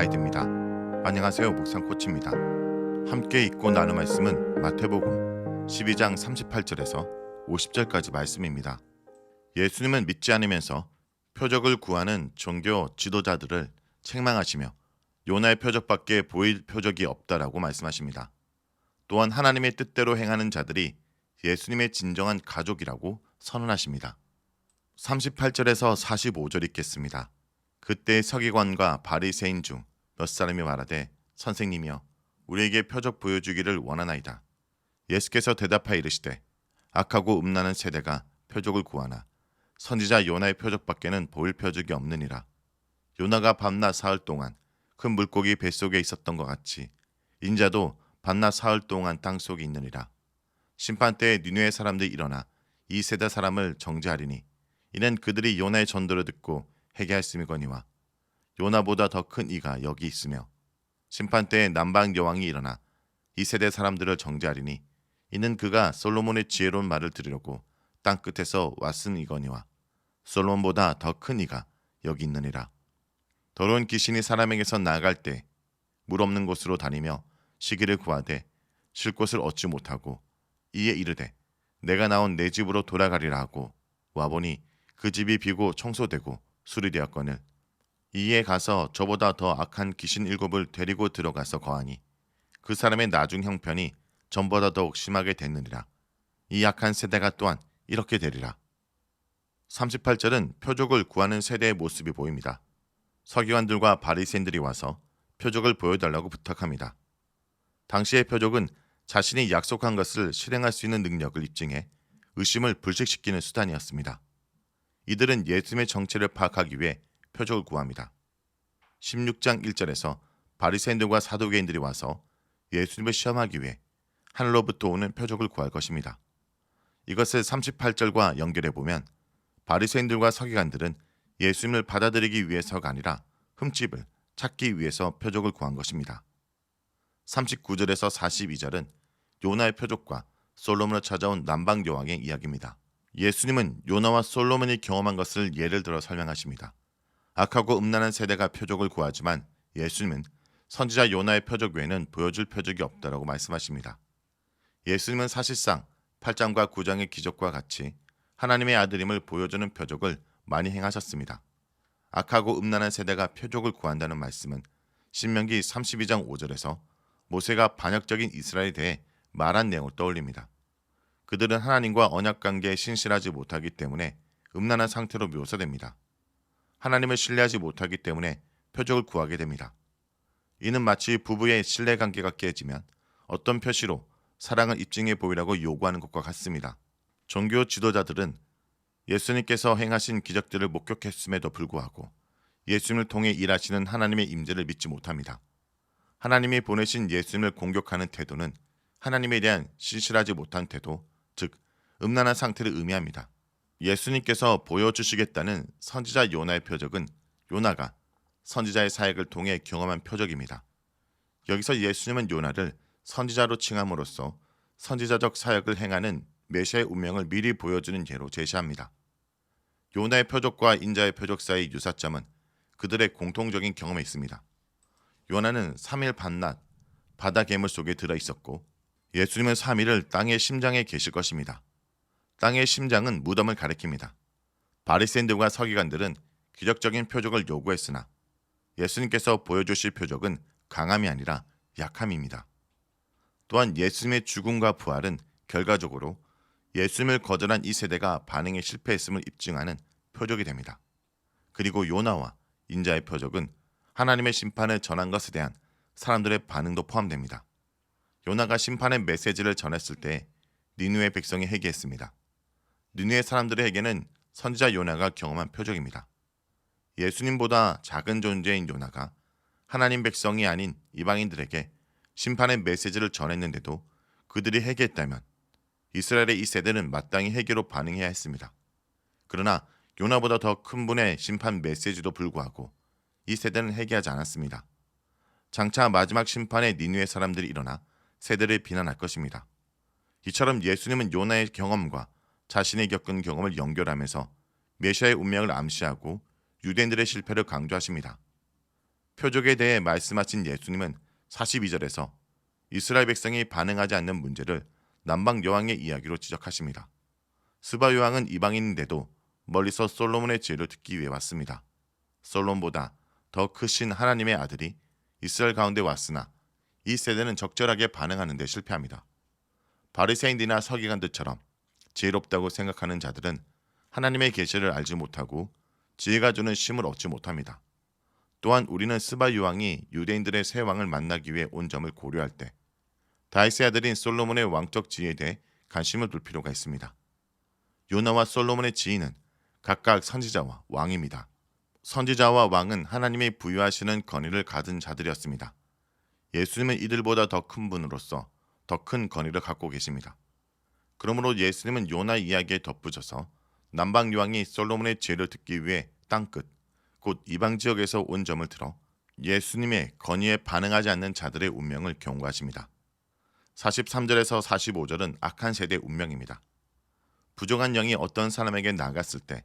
가이드입니다. 안녕하세요. 묵상 코치입니다. 함께 읽고 나눌 말씀은 마태복음 12장 38절에서 50절까지 말씀입니다. 예수님은 믿지 않으면서 표적을 구하는 종교 지도자들을 책망하시며 요나의 표적밖에 보일 표적이 없다라고 말씀하십니다. 또한 하나님의 뜻대로 행하는 자들이 예수님의 진정한 가족이라고 선언하십니다. 38절에서 45절 읽겠습니다. 그때 서기관과 바리새인 중 몇 사람이 말하되 선생님이여 우리에게 표적 보여주기를 원하나이다. 예수께서 대답하여 이르시되 악하고 음란한 세대가 표적을 구하나 선지자 요나의 표적밖에는 보일 표적이 없느니라. 요나가 밤낮 사흘 동안 큰 물고기 뱃속에 있었던 것 같이 인자도 밤낮 사흘 동안 땅속에 있느니라. 심판때에 니느웨 사람들이 일어나 이 세대 사람을 정죄하리니 이는 그들이 요나의 전도를 듣고 회개하였음이거니와 요나보다 더 큰 이가 여기 있으며 심판때에 남방 여왕이 일어나 이 세대 사람들을 정죄하리니 이는 그가 솔로몬의 지혜로운 말을 들으려고 땅 끝에서 왔음이거니와 솔로몬보다 더 큰 이가 여기 있느니라. 더러운 귀신이 사람에게서 나아갈 때 물 없는 곳으로 다니며 쉬기를 구하되 쉴 곳을 얻지 못하고 이에 이르되 내가 나온 내 집으로 돌아가리라 하고 와보니 그 집이 비고 청소되고 수리되었거늘 이에 가서 저보다 더 악한 귀신 7을 데리고 들어가서 거하니 그 사람의 나중 형편이 전보다 더욱 심하게 됐느니라. 이 악한 세대가 또한 이렇게 되리라. 38절은 표적을 구하는 세대의 모습이 보입니다. 서기관들과 바리새인들이 와서 표적을 보여달라고 부탁합니다. 당시의 표적은 자신이 약속한 것을 실행할 수 있는 능력을 입증해 의심을 불식시키는 수단이었습니다. 이들은 예수님의 정체를 파악하기 위해 표적을 구합니다. 16장 1절에서 바리새인들과 사두개인들이 와서 예수님을 시험하기 위해 하늘로부터 오는 표적을 구할 것입니다. 이것을 38절과 연결해 보면 바리새인들과 서기관들은 예수님을 받아들이기 위해서가 아니라 흠집을 찾기 위해서 표적을 구한 것입니다. 39절에서 42절은 요나의 표적과 솔로몬을 찾아온 남방 여왕의 이야기입니다. 예수님은 요나와 솔로몬이 경험한 것을 예를 들어 설명하십니다. 악하고 음란한 세대가 표적을 구하지만 예수님은 선지자 요나의 표적 외에는 보여줄 표적이 없다라고 말씀하십니다. 예수님은 사실상 8장과 9장의 기적과 같이 하나님의 아들임을 보여주는 표적을 많이 행하셨습니다. 악하고 음란한 세대가 표적을 구한다는 말씀은 신명기 32장 5절에서 모세가 반역적인 이스라엘에 대해 말한 내용을 떠올립니다. 그들은 하나님과 언약관계에 신실하지 못하기 때문에 음란한 상태로 묘사됩니다. 하나님을 신뢰하지 못하기 때문에 표적을 구하게 됩니다. 이는 마치 부부의 신뢰관계가 깨지면 어떤 표시로 사랑을 입증해 보이라고 요구하는 것과 같습니다. 종교 지도자들은 예수님께서 행하신 기적들을 목격했음에도 불구하고 예수님을 통해 일하시는 하나님의 임재를 믿지 못합니다. 하나님이 보내신 예수님을 공격하는 태도는 하나님에 대한 신실하지 못한 태도, 즉 음란한 상태를 의미합니다. 예수님께서 보여주시겠다는 선지자 요나의 표적은 요나가 선지자의 사역을 통해 경험한 표적입니다. 여기서 예수님은 요나를 선지자로 칭함으로써 선지자적 사역을 행하는 메시아의 운명을 미리 보여주는 예로 제시합니다. 요나의 표적과 인자의 표적 사이 유사점은 그들의 공통적인 경험에 있습니다. 요나는 3일 반낮 바다 괴물 속에 들어 있었고 예수님은 3일을 땅의 심장에 계실 것입니다. 땅의 심장은 무덤을 가리킵니다. 바리새인들과 서기관들은 기적적인 표적을 요구했으나 예수님께서 보여주실 표적은 강함이 아니라 약함입니다. 또한 예수님의 죽음과 부활은 결과적으로 예수님을 거절한 이 세대가 반응에 실패했음을 입증하는 표적이 됩니다. 그리고 요나와 인자의 표적은 하나님의 심판을 전한 것에 대한 사람들의 반응도 포함됩니다. 요나가 심판의 메시지를 전했을 때 니느웨 백성이 회개했습니다. 니느웨 사람들에게는 선지자 요나가 경험한 표적입니다. 예수님보다 작은 존재인 요나가 하나님 백성이 아닌 이방인들에게 심판의 메시지를 전했는데도 그들이 회개했다면 이스라엘의 이 세대는 마땅히 회개로 반응해야 했습니다. 그러나 요나보다 더 큰 분의 심판 메시지도 불구하고 이 세대는 회개하지 않았습니다. 장차 마지막 심판에 니느웨 사람들이 일어나 세대를 비난할 것입니다. 이처럼 예수님은 요나의 경험과 자신이 겪은 경험을 연결하면서 메시아의 운명을 암시하고 유대인들의 실패를 강조하십니다. 표적에 대해 말씀하신 예수님은 42절에서 이스라엘 백성이 반응하지 않는 문제를 남방 여왕의 이야기로 지적하십니다. 스바 여왕은 이방인인데도 멀리서 솔로몬의 지혜를 듣기 위해 왔습니다. 솔로몬보다 더 크신 하나님의 아들이 이스라엘 가운데 왔으나 이 세대는 적절하게 반응하는 데 실패합니다. 바리새인들이나 서기관들처럼 지혜롭다고 생각하는 자들은 하나님의 계시를 알지 못하고 지혜가 주는 쉼을 얻지 못합니다. 또한 우리는 스바 여왕이 유대인들의 새 왕을 만나기 위해 온 점을 고려할 때 다윗의 아들인 솔로몬의 왕적 지혜에 대해 관심을 둘 필요가 있습니다. 요나와 솔로몬의 지혜는 각각 선지자와 왕입니다. 선지자와 왕은 하나님이 부여하시는 권위를 가진 자들이었습니다. 예수님은 이들보다 더 큰 분으로서 더 큰 권위를 갖고 계십니다. 그러므로 예수님은 요나 이야기에 덧붙여서 남방 여왕이 솔로몬의 지혜를 듣기 위해 땅끝, 곧 이방 지역에서 온 점을 들어 예수님의 건의에 반응하지 않는 자들의 운명을 경고하십니다. 43절에서 45절은 악한 세대의 운명입니다. 부정한 영이 어떤 사람에게 나갔을 때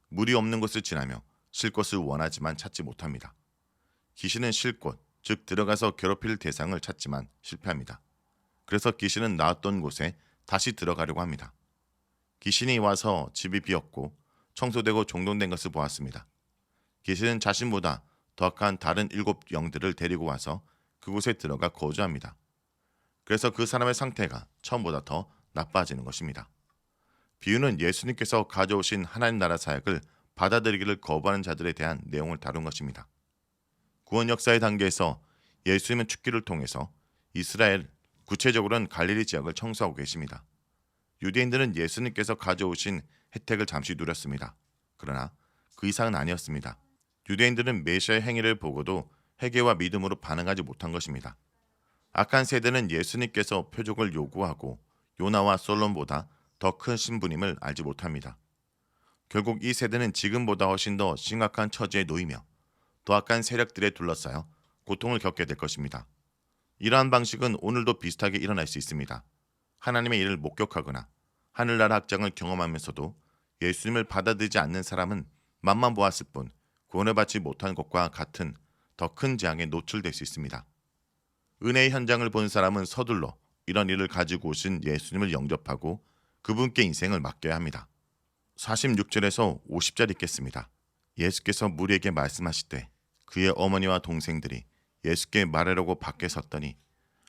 물이 없는 곳을 지나며 쉴 곳을 원하지만 찾지 못합니다. 귀신은 쉴 곳, 즉 들어가서 괴롭힐 대상을 찾지만 실패합니다. 그래서 귀신은 나왔던 곳에 다시 들어가려고 합니다. 귀신이 와서 집이 비었고 청소되고 종동된 것을 보았습니다. 귀신은 자신보다 더 악한 다른 7 영들을 데리고 와서 그곳에 들어가 거주합니다. 그래서 그 사람의 상태가 처음보다 더 나빠지는 것입니다. 비유는 예수님께서 가져오신 하나님 나라 사역을 받아들이기를 거부하는 자들에 대한 내용을 다룬 것입니다. 구원 역사의 단계에서 예수님은 축기를 통해서 이스라엘, 구체적으로는 갈릴리 지역을 청소하고 계십니다. 유대인들은 예수님께서 가져오신 혜택을 잠시 누렸습니다. 그러나 그 이상은 아니었습니다. 유대인들은 메시아의 행위를 보고도 회개와 믿음으로 반응하지 못한 것입니다. 악한 세대는 예수님께서 표적을 요구하고 요나와 솔로몬보다 더 큰 신분임을 알지 못합니다. 결국 이 세대는 지금보다 훨씬 더 심각한 처지에 놓이며 더 악한 세력들에 둘러싸여 고통을 겪게 될 것입니다. 이러한 방식은 오늘도 비슷하게 일어날 수 있습니다. 하나님의 일을 목격하거나 하늘나라 확장을 경험하면서도 예수님을 받아들이지 않는 사람은 맛만 보았을 뿐 구원을 받지 못한 것과 같은 더 큰 재앙에 노출될 수 있습니다. 은혜의 현장을 본 사람은 서둘러 이런 일을 가지고 오신 예수님을 영접하고 그분께 인생을 맡겨야 합니다. 46절에서 50절 읽겠습니다. 예수께서 무리에게 말씀하시되 그의 어머니와 동생들이 예수께 말하려고 밖에 섰더니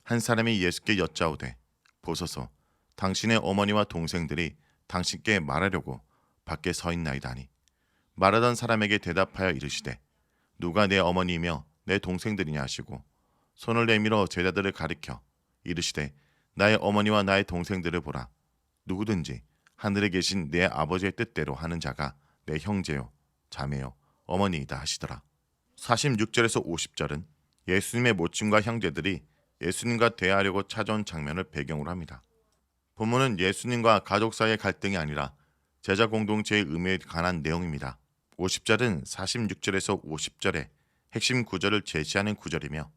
한 사람이 예수께 여짜오되 보소서 당신의 어머니와 동생들이 당신께 말하려고 밖에 서 있나이다 하니 말하던 사람에게 대답하여 이르시되 누가 내 어머니이며 내 동생들이냐 하시고 손을 내밀어 제자들을 가리켜 이르시되 나의 어머니와 나의 동생들을 보라. 누구든지 하늘에 계신 내 아버지의 뜻대로 하는 자가 내 형제요 자매요 어머니이다 하시더라. 46절에서 50절은 예수님의 모친과 형제들이 예수님과 대하려고 찾아온 장면을 배경으로 합니다. 본문은 예수님과 가족 사이의 갈등이 아니라 제자 공동체의 의미에 관한 내용입니다. 50절은 46절에서 50절의 핵심 구절을 제시하는 구절이며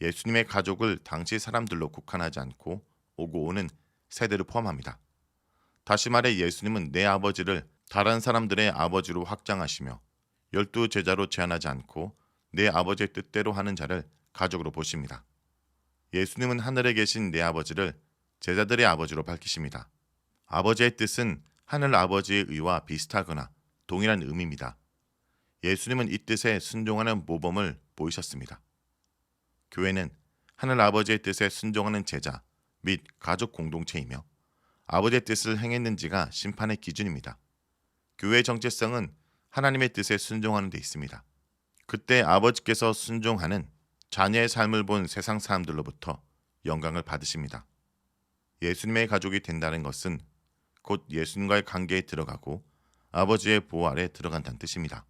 예수님의 가족을 당시 사람들로 국한하지 않고 오고 오는 세대를 포함합니다. 다시 말해 예수님은 내 아버지를 다른 사람들의 아버지로 확장하시며 12 제자로 제한하지 않고 내 아버지의 뜻대로 하는 자를 가족으로 보십니다. 예수님은 하늘에 계신 내 아버지를 제자들의 아버지로 밝히십니다. 아버지의 뜻은 하늘 아버지의 의와 비슷하거나 동일한 의미입니다. 예수님은 이 뜻에 순종하는 모범을 보이셨습니다. 교회는 하늘 아버지의 뜻에 순종하는 제자 및 가족 공동체이며 아버지의 뜻을 행했는지가 심판의 기준입니다. 교회의 정체성은 하나님의 뜻에 순종하는 데 있습니다. 그때 아버지께서 순종하는 자녀의 삶을 본 세상 사람들로부터 영광을 받으십니다. 예수님의 가족이 된다는 것은 곧 예수님과의 관계에 들어가고 아버지의 보호 아래 들어간다는 뜻입니다.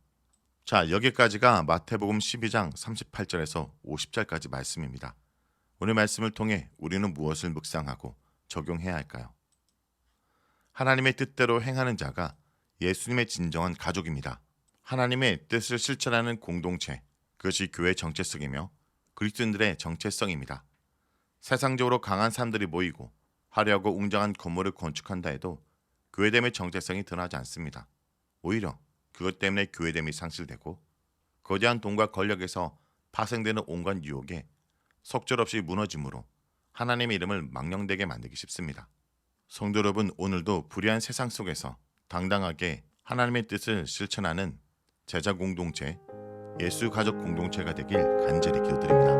자, 여기까지가 마태복음 12장 38절에서 50절까지 말씀입니다. 오늘 말씀을 통해 우리는 무엇을 묵상하고 적용해야 할까요? 하나님의 뜻대로 행하는 자가 예수님의 진정한 가족입니다. 하나님의 뜻을 실천하는 공동체, 그것이 교회의 정체성이며 그리스도인들의 정체성입니다. 세상적으로 강한 사람들이 모이고 화려하고 웅장한 건물을 건축한다 해도 교회됨의 정체성이 드러나지 않습니다. 오히려 그것 때문에 교회됨이 상실되고 거대한 돈과 권력에서 파생되는 온갖 유혹에 속절없이 무너짐으로 하나님의 이름을 망령되게 만들기 쉽습니다. 성도 여러분, 오늘도 불의한 세상 속에서 당당하게 하나님의 뜻을 실천하는 제자 공동체, 예수 가족 공동체가 되길 간절히 기도드립니다.